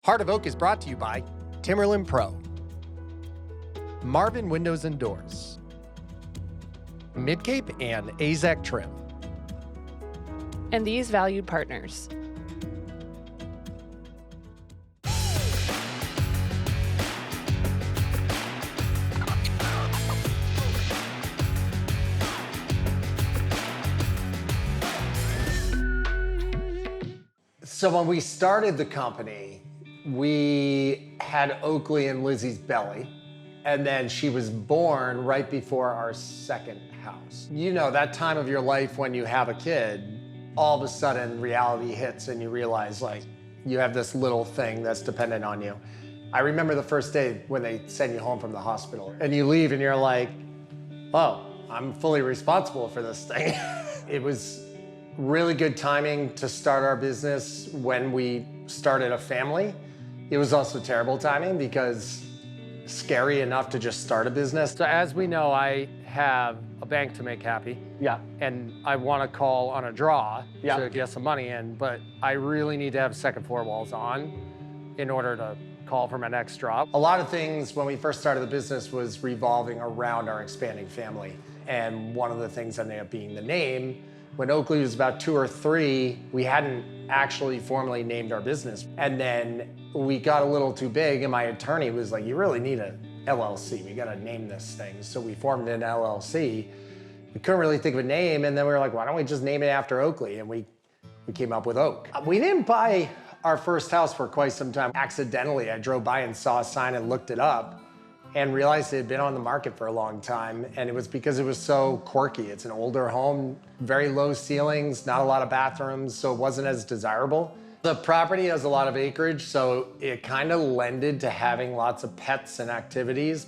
Heart of Oak is brought to you by Timberland Pro, Marvin Windows and Doors, Midcape and AZEC Trim, and these valued partners. So when we started the company, we had Oakley in Lizzy's belly, and then she was born right before our second house. You know, that time of your life when you have a kid, all of a sudden reality hits and you realize like you have this little thing that's dependent on you. I remember the first day when they send you home from the hospital and you leave and you're like, oh, I'm fully responsible for this thing. It was really good timing to start our business when we started a family. It was also terrible timing because scary enough to just start a business. So as we know, I have a bank to make happy. Yeah. And I want to call on a draw to get some money in, but I really need to have second floor walls on in order to call for my next draw. A lot of things when we first started the business was revolving around our expanding family. And one of the things that ended up being the name. When Oakley was about 2 or 3, we hadn't actually formally named our business. And then we got a little too big and my attorney was like, you really need a LLC. We gotta name this thing. So we formed an LLC. We couldn't really think of a name. And then we were like, why don't we just name it after Oakley? And we came up with Oak. We didn't buy our first house for quite some time. Accidentally, I drove by and saw a sign and looked it up and realized it had been on the market for a long time. And it was because it was so quirky. It's an older home, very low ceilings, not a lot of bathrooms, so it wasn't as desirable. The property has a lot of acreage, so it kind of lended to having lots of pets and activities.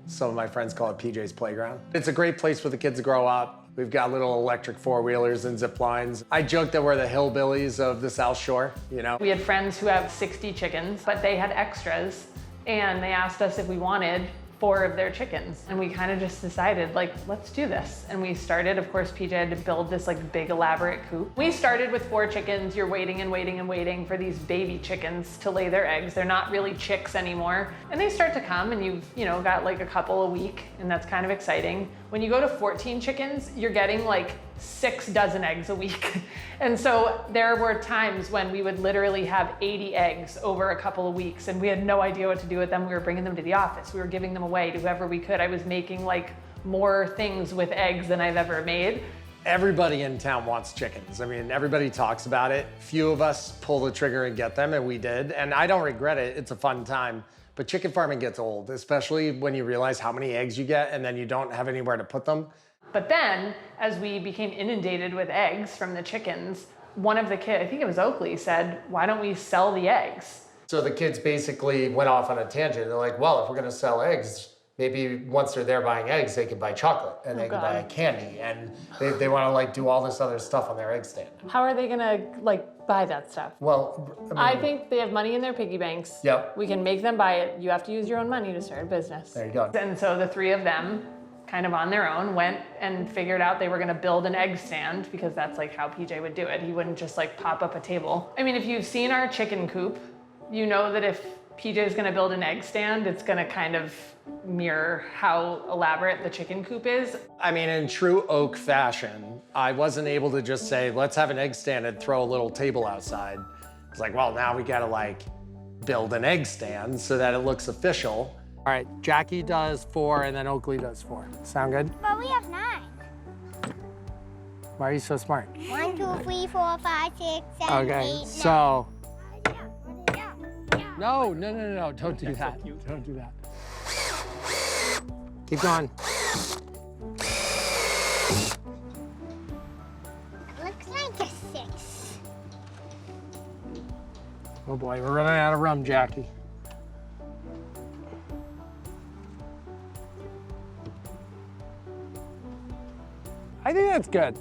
Some of my friends call it PJ's Playground. It's a great place for the kids to grow up. We've got little electric four-wheelers and zip lines. I joke that we're the hillbillies of the South Shore, you know? We had friends who have 60 chickens, but they had extras. And they asked us if we wanted 4 of their chickens. And we kind of just decided, like, let's do this. And we started, of course, PJ had to build this like big elaborate coop. We started with 4 chickens. You're waiting and waiting and waiting for these baby chickens to lay their eggs. They're not really chicks anymore. And they start to come and you've, got like a couple a week and that's kind of exciting. When you go to 14 chickens, you're getting like 6 dozen eggs a week. And so there were times when we would literally have 80 eggs over a couple of weeks and we had no idea what to do with them. We were bringing them to the office. We were giving them away to whoever we could. I was making like more things with eggs than I've ever made. Everybody in town wants chickens. I mean, everybody talks about it. Few of us pull the trigger and get them, and we did. And I don't regret it. It's a fun time. But chicken farming gets old, especially when you realize how many eggs you get and then you don't have anywhere to put them. But then, as we became inundated with eggs from the chickens, one of the kids, I think it was Oakley, said, why don't we sell the eggs? So the kids basically went off on a tangent. They're like, well, if we're gonna sell eggs, maybe once they're there buying eggs, they can buy chocolate and they can buy candy and they wanna like do all this other stuff on their egg stand. How are they gonna like buy that stuff? Well, I think they have money in their piggy banks. Yep. We can make them buy it. You have to use your own money to start a business. There you go. And so the 3 of them, kind of on their own, went and figured out they were gonna build an egg stand because that's like how PJ would do it. He wouldn't just like pop up a table. I mean, if you've seen our chicken coop, you know that if PJ is gonna build an egg stand, it's gonna kind of mirror how elaborate the chicken coop is. I mean, in true Oak fashion, I wasn't able to just say, let's have an egg stand and throw a little table outside. It's like, well, now we gotta like build an egg stand so that it looks official. All right, Jackie does 4 and then Oakley does 4. Sound good? But we have 9. Why are you so smart? 1, 2, 3, 4, 5, 6, 7, 8, 9. So. No, don't do that. Don't do that. Keep going. Looks like a 6. Oh boy, we're running out of rum, Jackie. I think that's good.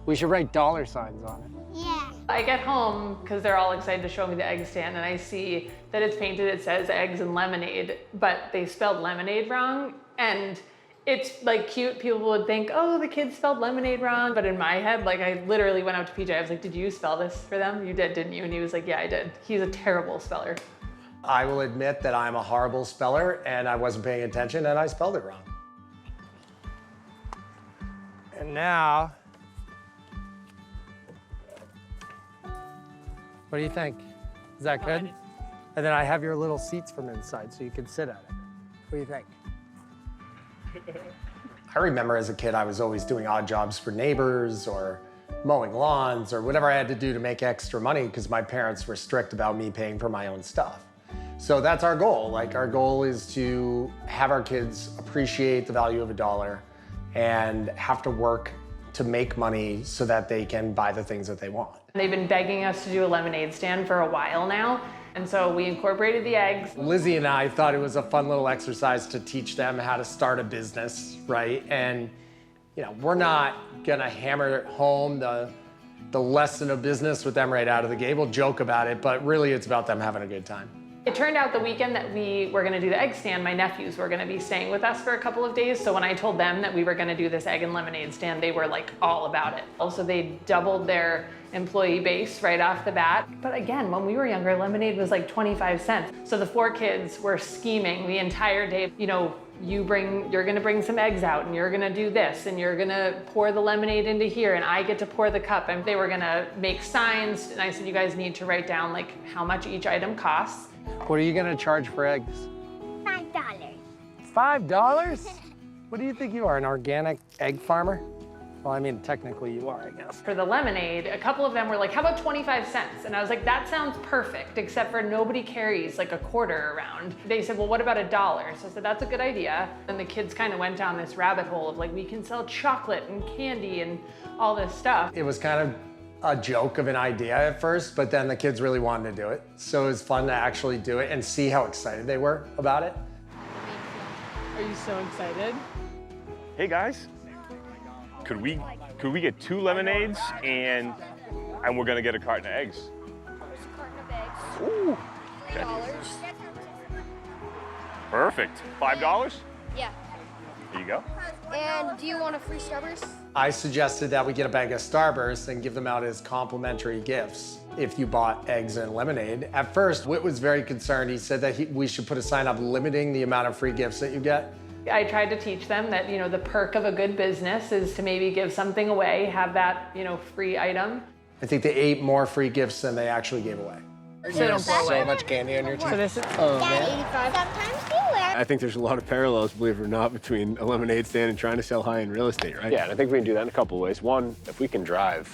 We should write $ signs on it. Yeah. I get home, because they're all excited to show me the egg stand, and I see that it's painted, it says eggs and lemonade, but they spelled lemonade wrong. And It's like cute. People would think, oh, the kid spelled lemonade wrong. But in my head, like I literally went up to PJ. I was like, did you spell this for them? You did, didn't you? And he was like, yeah, I did. He's a terrible speller. I will admit that I'm a horrible speller and I wasn't paying attention and I spelled it wrong. And now, what do you think? Is that good? And then I have your little seats from inside so you can sit at it. What do you think? I remember as a kid, I was always doing odd jobs for neighbors or mowing lawns or whatever I had to do to make extra money because my parents were strict about me paying for my own stuff. So that's our goal. Like our goal is to have our kids appreciate the value of $1 and have to work to make money so that they can buy the things that they want. They've been begging us to do a lemonade stand for a while now. And so we incorporated the eggs. Lizzy and I thought it was a fun little exercise to teach them how to start a business, right? And you know, we're not gonna hammer home the lesson of business with them right out of the gate. We'll joke about it, but really it's about them having a good time. It turned out the weekend that we were gonna do the egg stand, my nephews were gonna be staying with us for a couple of days. So when I told them that we were gonna do this egg and lemonade stand, they were like all about it. Also, they doubled their employee base right off the bat. But again, when we were younger, lemonade was like 25 cents. So the 4 kids were scheming the entire day. You know, you're gonna bring some eggs out and you're gonna do this and you're gonna pour the lemonade into here and I get to pour the cup. And they were gonna make signs. And I said, you guys need to write down like how much each item costs. What are you gonna charge for eggs? $5. $5? What do you think you are, an organic egg farmer? Well, I mean, technically you are, I guess. For the lemonade, a couple of them were like, how about 25 cents? And I was like, that sounds perfect, except for nobody carries like a quarter around. They said, well, what about $1? So I said, that's a good idea. And the kids kind of went down this rabbit hole of like, we can sell chocolate and candy and all this stuff. It was kind of a joke of an idea at first, but then the kids really wanted to do it. So it was fun to actually do it and see how excited they were about it. Are you so excited? Hey guys, could we get 2 lemonades and we're gonna get a carton of eggs? Ooh, okay. Perfect. $5? Yeah. There you go. And do you want a free Starburst? I suggested that we get a bag of Starburst and give them out as complimentary gifts if you bought eggs and lemonade. At first, Whit was very concerned. He said that we should put a sign up limiting the amount of free gifts that you get. I tried to teach them that, you know, the perk of a good business is to maybe give something away, have that, you know, free item. I think they ate more free gifts than they actually gave away. So don't blow away. So much candy on your teeth. So this is, Daddy, sometimes you wear. I think there's a lot of parallels, believe it or not, between a lemonade stand and trying to sell high-end real estate, right? Yeah, and I think we can do that in a couple of ways. One, if we can drive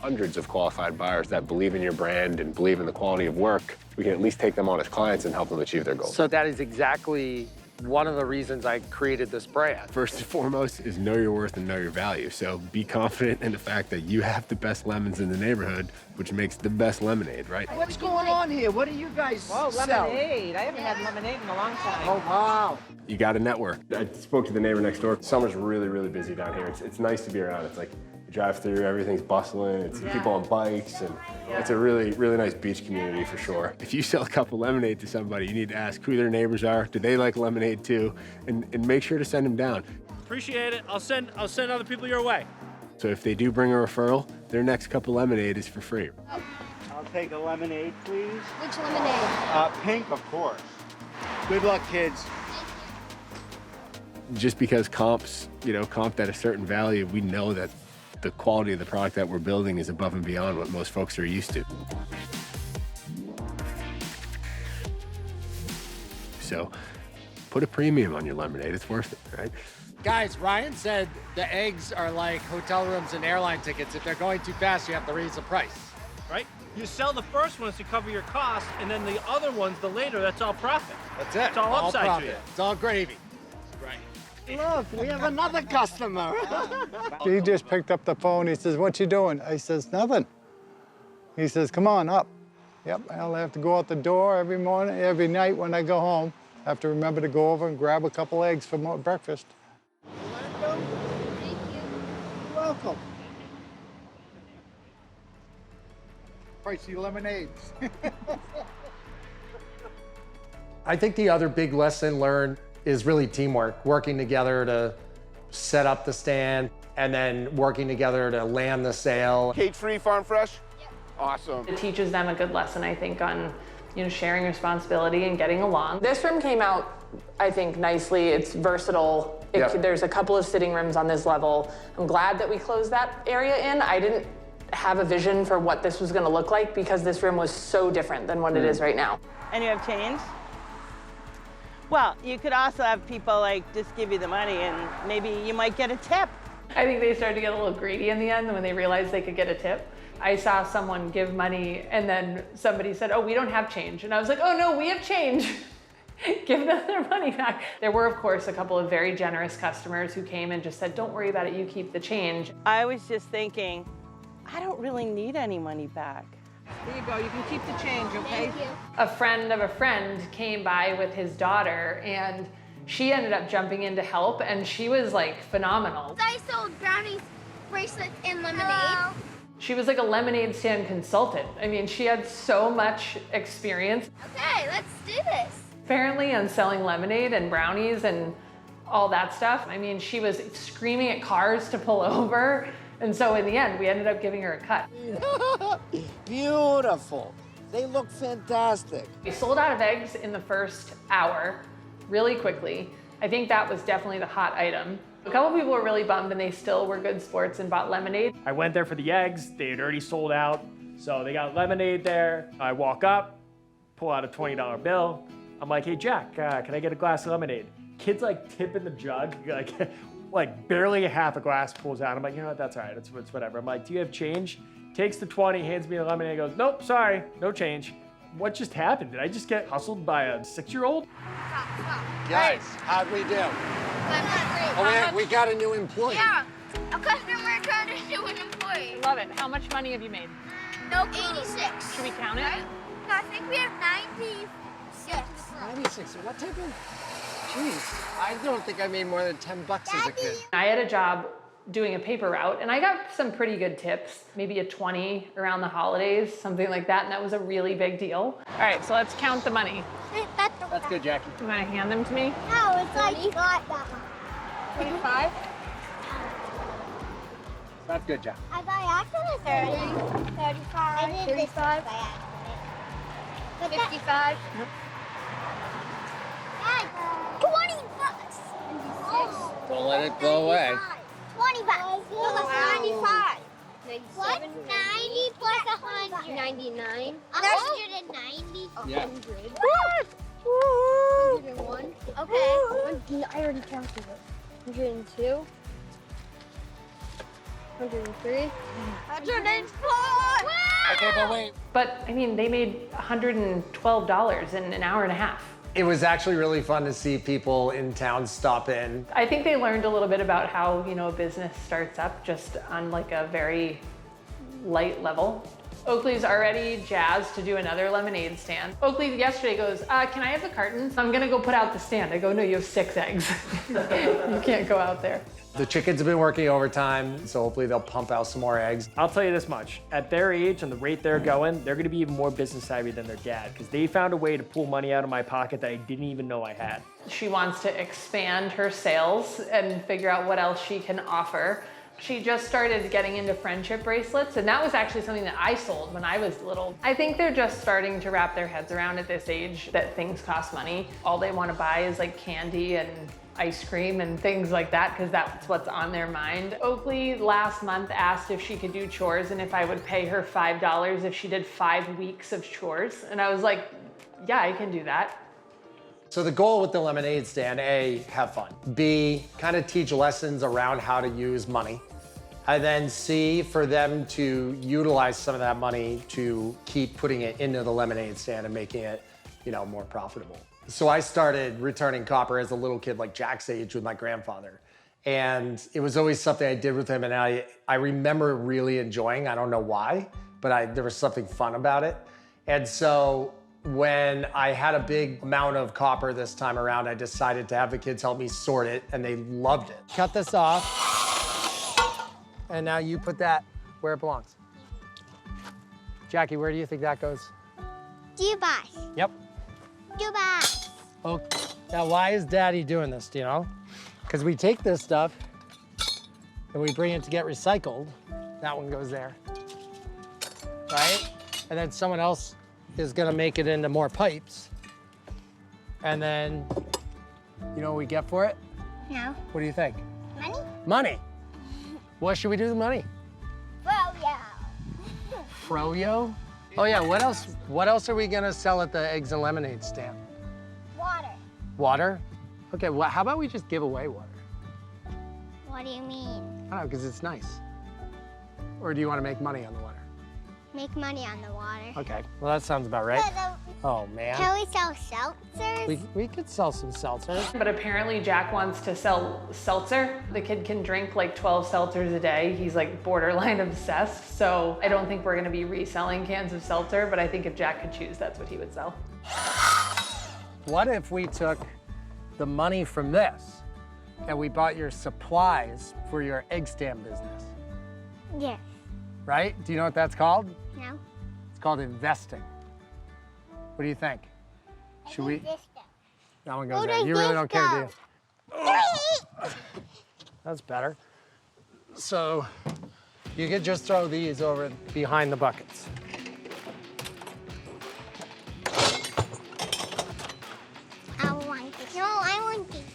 hundreds of qualified buyers that believe in your brand and believe in the quality of work, we can at least take them on as clients and help them achieve their goals. So that is exactly one of the reasons I created this brand. First and foremost is know your worth and know your value. So be confident in the fact that you have the best lemons in the neighborhood, which makes the best lemonade, right? What's going on here? What do you guys sell? Lemonade. I haven't had lemonade in a long time. Oh, wow. You got to network. I spoke to the neighbor next door. Summer's really, really busy down here. It's nice to be around. It's like you drive through, everything's bustling. It's people on bikes, and it's a really, really nice beach community for sure. If you sell a cup of lemonade to somebody, you need to ask who their neighbors are. Do they like lemonade too? And make sure to send them down. Appreciate it. I'll send other people your way. So if they do bring a referral, their next cup of lemonade is for free. I'll take a lemonade, please. Which lemonade? Pink, of course. Good luck, kids. Just because comps, comped at a certain value, we know that the quality of the product that we're building is above and beyond what most folks are used to. So put a premium on your lemonade. It's worth it, right? Guys, Ryan said the eggs are like hotel rooms and airline tickets. If they're going too fast, you have to raise the price. Right? You sell the first ones to cover your costs, and then the other ones, the later, that's all profit. That's it. It's all upside profit. to you. It's all gravy. Right. Look, we have another customer. He just picked up the phone. He says, "What you doing?" I says, "Nothing." He says, "Come on up." Yep, I'll have to go out the door every morning, every night when I go home. I have to remember to go over and grab a couple eggs for breakfast. Welcome. Thank you. Welcome. Pricey lemonades. I think the other big lesson learned is really teamwork, working together to set up the stand and then working together to land the sale. Cage-free, farm fresh? Yep. Awesome. It teaches them a good lesson, I think, on sharing responsibility and getting along. This room came out, I think, nicely. It's versatile. There's a couple of sitting rooms on this level. I'm glad that we closed that area in. I didn't have a vision for what this was gonna look like because this room was so different than what it is right now. And you have change? Well, you could also have people like just give you the money and maybe you might get a tip. I think they started to get a little greedy in the end when they realized they could get a tip. I saw someone give money and then somebody said, oh, we don't have change. And I was like, oh no, we have change. Give them their money back. There were, of course, a couple of very generous customers who came and just said, don't worry about it, you keep the change. I was just thinking, I don't really need any money back. Here you go, you can keep the change, okay? Thank you. A friend of a friend came by with his daughter and she ended up jumping in to help and she was like phenomenal. I sold brownies, bracelets, and lemonade. She was like a lemonade stand consultant. I mean, she had so much experience. Okay, let's do this. Apparently on selling lemonade and brownies and all that stuff. I mean, she was screaming at cars to pull over. And so in the end, we ended up giving her a cut. Beautiful. They look fantastic. We sold out of eggs in the first hour, really quickly. I think that was definitely the hot item. A couple people were really bummed and they still were good sports and bought lemonade. I went there for the eggs. They had already sold out. So they got lemonade there. I walk up, pull out a $20 bill. I'm like, hey, Jack, can I get a glass of lemonade? Kid's like tipping the jug, like barely a half a glass pulls out. I'm like, you know what, that's all right, it's whatever. I'm like, do you have change? Takes the 20, hands me the lemonade, goes, nope, sorry, no change. What just happened? Did I just get hustled by a 6-year-old? Guys, how'd we do? Oh, we got a new employee. Yeah, a customer turned into an employee. Love it. How much money have you made? No, 86. Should we count it? No, I think we have 96. 96. What type of? Jeez, I don't think I made more than 10 bucks as a kid. I had a job doing a paper route and I got some pretty good tips, maybe a 20 around the holidays, something like that, and that was a really big deal. All right, so let's count the money. That's good, Jackie. You wanna hand them to me? No, it's like you got that. 25? That's good, Jackie. I by accident 30. 35. I did 35. By accident. 55? Dad, 20 bucks. Don't let it go away. 20 bucks. So that's 95. 97? What? 90 plus 100. 99? 190. Yeah. 100? What? 101? Okay. I already counted it. 102? 103? 104. Okay, but wait. But I mean, they made $112 in an hour and a half. It was actually really fun to see people in town stop in. I think they learned a little bit about how, a business starts up just on like a very light level. Oakley's already jazzed to do another lemonade stand. Oakley yesterday goes, can I have the cartons? I'm gonna go put out the stand. I go, no, you have 6 eggs. You can't go out there. The chickens have been working overtime, so hopefully they'll pump out some more eggs. I'll tell you this much, at their age and the rate they're going, they're gonna be even more business savvy than their dad, because they found a way to pull money out of my pocket that I didn't even know I had. She wants to expand her sales and figure out what else she can offer. She just started getting into friendship bracelets, and that was actually something that I sold when I was little. I think they're just starting to wrap their heads around at this age that things cost money. All they want to buy is like candy and ice cream and things like that, because that's what's on their mind. Oakley last month asked if she could do chores and if I would pay her $5 if she did 5 weeks of chores. And I was like, yeah, I can do that. So the goal with the lemonade stand, A, have fun. B, kind of teach lessons around how to use money. And then C, for them to utilize some of that money to keep putting it into the lemonade stand and making it, more profitable. So I started returning copper as a little kid, like Jack's age, with my grandfather. And it was always something I did with him, and I remember really enjoying. I don't know why, but there was something fun about it. And so when I had a big amount of copper this time around, I decided to have the kids help me sort it, and they loved it. Cut this off, and now you put that where it belongs. Jackie, where do you think that goes? Dubai. Yep. Dubai. Okay. Now, why is Daddy doing this, do you know? Because we take this stuff and we bring it to get recycled. That one goes there, right? And then someone else is gonna make it into more pipes. And then, you know what we get for it? No. What do you think? Money? Money. What should we do with money? Well, yeah. Froyo? Oh yeah, what else? What else are we gonna sell at the eggs and lemonade stand? Water. Water? Okay, well, how about we just give away water? What do you mean? I don't know, because it's nice. Or do you want to make money on the water? Make money on the water. Okay, well that sounds about right. Oh man. Can we sell seltzers? We could sell some seltzers. But apparently Jack wants to sell seltzer. The kid can drink like 12 seltzers a day. He's like borderline obsessed. So I don't think we're gonna be reselling cans of seltzer, but I think if Jack could choose, that's what he would sell. What if we took the money from this and we bought your supplies for your egg stand business, Yes. right? Do you know what that's called? No. It's called investing. What do you think? Should we? That one goes Who there. does You really this don't care, do you? go? That's better. So you could just throw these over behind the buckets. I want this. No, I want this.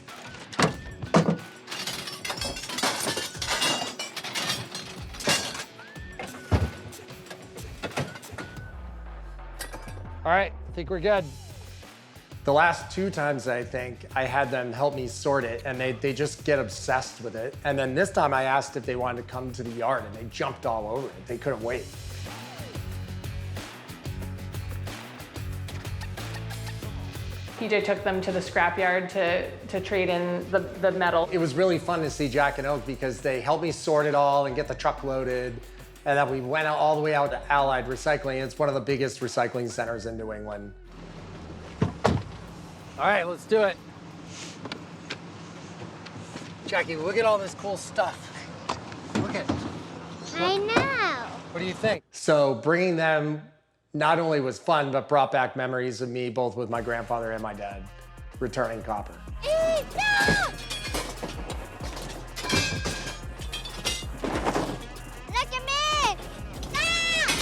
All right, I think we're good. The last 2 times, I think, I had them help me sort it, and they just get obsessed with it. And then this time I asked if they wanted to come to the yard, and they jumped all over it. They couldn't wait. PJ took them to the scrapyard to trade in the metal. It was really fun to see Jack and Oak because they helped me sort it all and get the truck loaded. And then we went out all the way out to Allied Recycling. It's one of the biggest recycling centers in New England. All right, let's do it. Jackie, look at all this cool stuff. Look at it. I know. What do you think? So bringing them not only was fun, but brought back memories of me, both with my grandfather and my dad, returning copper. Look at me! Ah!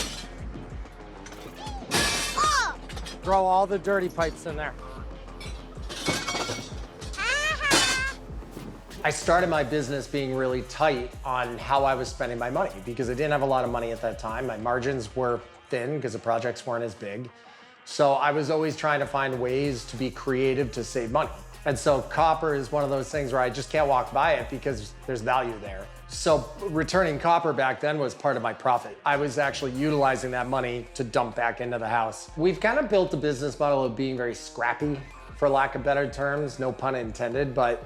Oh! Throw all the dirty pipes in there. I started my business being really tight on how I was spending my money because I didn't have a lot of money at that time. My margins were thin because the projects weren't as big. So I was always trying to find ways to be creative to save money. And so copper is one of those things where I just can't walk by it because there's value there. So returning copper back then was part of my profit. I was actually utilizing that money to dump back into the house. We've kind of built a business model of being very scrappy, for lack of better terms, no pun intended, but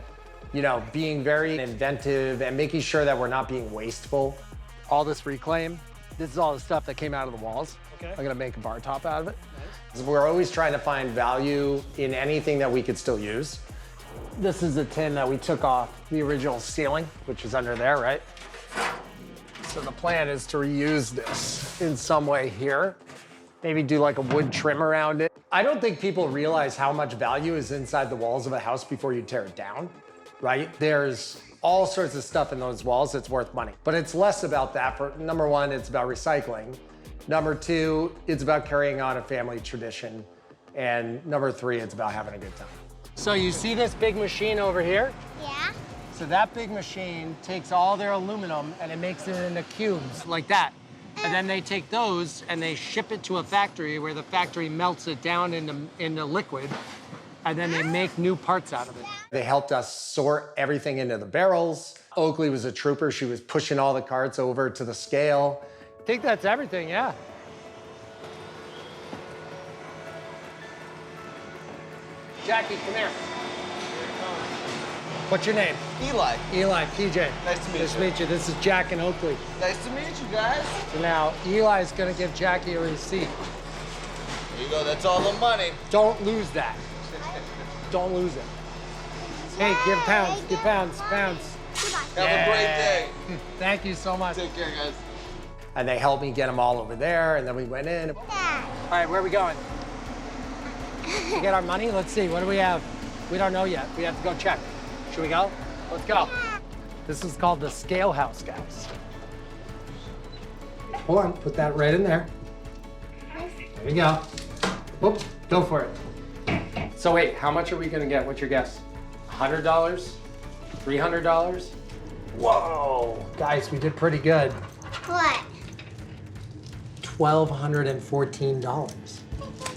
you know, being very inventive and making sure that we're not being wasteful. All this reclaim, this is all the stuff that came out of the walls. Okay. I'm gonna make a bar top out of it. So we're always trying to find value in anything that we could still use. This is a tin that we took off the original ceiling, which is under there, right? So the plan is to reuse this in some way here. Maybe do like a wood trim around it. I don't think people realize how much value is inside the walls of a house before you tear it down, right? There's all sorts of stuff in those walls that's worth money. But it's less about that. For number one, it's about recycling. Number two, it's about carrying on a family tradition. And number three, it's about having a good time. So you see this big machine over here? Yeah? So that big machine takes all their aluminum and it makes it into cubes like that. And then they take those and they ship it to a factory where the factory melts it down into liquid. And then they make new parts out of it. They helped us sort everything into the barrels. Oakley was a trooper. She was pushing all the carts over to the scale. I think that's everything, yeah. Jackie, come here. What's your name? Eli. Eli, PJ. Nice to meet Nice to you. meet you. This is Jack and Oakley. Nice to meet you guys. So now, Eli's gonna give Jackie a receipt. Here you go, that's all the money. Don't lose that. Don't lose it. Hey, give pounds, pounds. Have a great day. Thank you so much. Take care, guys. And they helped me get them all over there, and then we went in. All right, where are we going? To get our money? Let's see, what do we have? We don't know yet. We have to go check. Should we go? Let's go. This is called the scale house, guys. Hold on, put that right in there. There you go. Whoop, go for it. So wait, how much are we gonna get? What's your guess? $100? $300? Whoa, guys, we did pretty good. What? $1,214.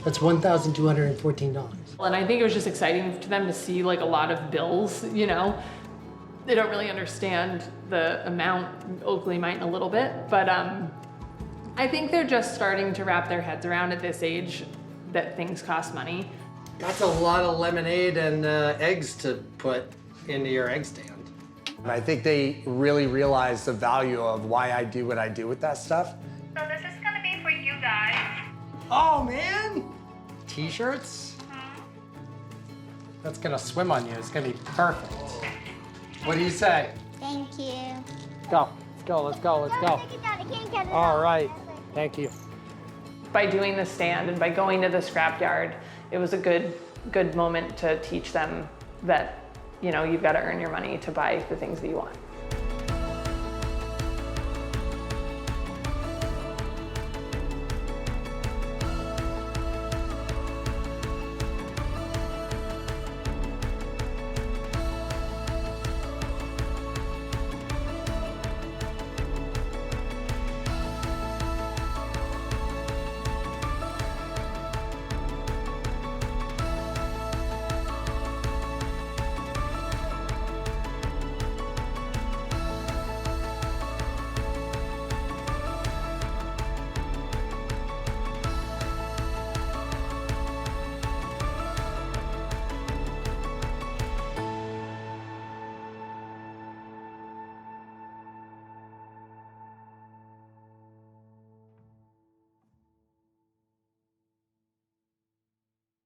That's $1,214. And I think it was just exciting to them to see like a lot of bills, you know. They don't really understand the amount. Oakley might a little bit, but I think they're just starting to wrap their heads around at this age that things cost money. That's a lot of lemonade and eggs to put into your egg stand. And I think they really realize the value of why I do what I do with that stuff. So this is gonna be for you guys. Oh man! T-shirts? That's gonna swim on you. It's gonna be perfect. What do you say? Thank you. Go. Let's go. Let's go. Let's go. Take it down. I can't get it All out. right. Thank you. By doing the stand and by going to the scrapyard, it was a good moment to teach them that, you know, you've got to earn your money to buy the things that you want.